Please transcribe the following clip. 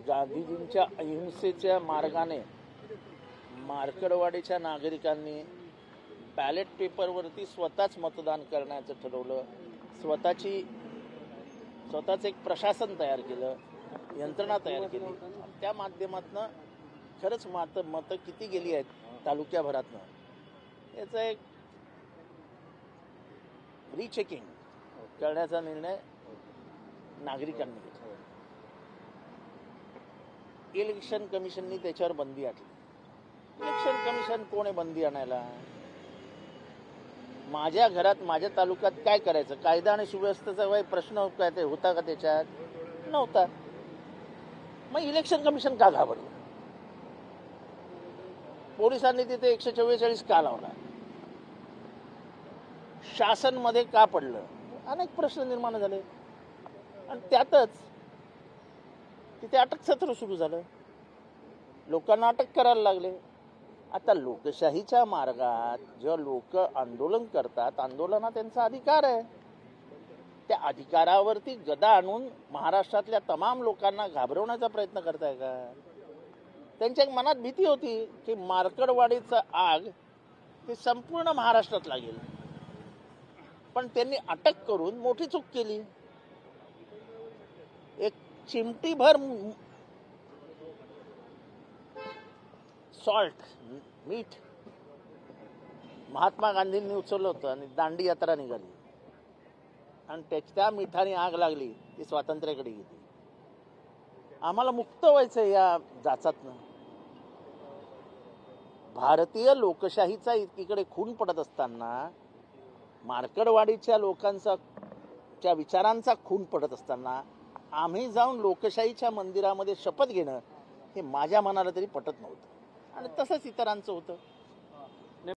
गांधीजींच्या अहिंसेच्या मार्गाने मार्कडवाडीच्या नागरिकांनी बॅलेट पेपरवरती स्वतःच मतदान करण्याचं ठरवलं. स्वतःच एक प्रशासन तयार केलं, यंत्रणा तयार केली. त्या माध्यमातून खरंच मतं किती गेली आहेत तालुक्याभरातनं याचा एक रिचेकिंग करण्याचा निर्णय नागरिकांनी घेतला. इलेक्शन कमिशननी त्याच्यावर बंदी आणली. इलेक्शन कमिशन कोण आहे बंदी आणायला? माझ्या घरात माझ्या तालुक्यात काय करायचं? कायदा आणि सुव्यवस्थेचा काही प्रश्न काय ते होता का? त्याच्यात नव्हता. मग इलेक्शन कमिशन का घाबरलं? पोलिसांनी तिथे 144 का लावला? शासन मध्ये का पडलं? अनेक प्रश्न निर्माण झाले आणि त्यातच तिथे अटक सत्र सुरू झालं. लोकांना अटक करायला लागले. आता लोकशाहीच्या मार्गात जेव्हा लोक आंदोलन करतात, आंदोलनात त्यांचा अधिकार आहे. त्या अधिकारावरती गदा आणून महाराष्ट्रातल्या तमाम लोकांना घाबरवण्याचा प्रयत्न करताय का? त्यांच्या मनात भीती होती की मार्कडवाडीचा आग ही संपूर्ण महाराष्ट्रात लागेल, पण त्यांनी अटक करून मोठी चूक केली. एक चिमटीभर सॉल्ट, मीठ महात्मा गांधींनी उचललं होतं आणि दांडी यात्रा निघाली आणि त्या मिठाने आग लागली. ती स्वातंत्र्याकडे गेली. आम्हाला मुक्त व्हायचं या जाचातनं. भारतीय लोकशाहीचा एकीकडे खून पडत असताना, मार्कडवाडीच्या लोकांचा विचारांचा खून पडत असताना आम्ही जाऊन लोकशाहीच्या मंदिरामध्ये शपथ घेणं हे माझ्या मनाला तरी पटत नव्हतं आणि तसंच इतरांचं होतं.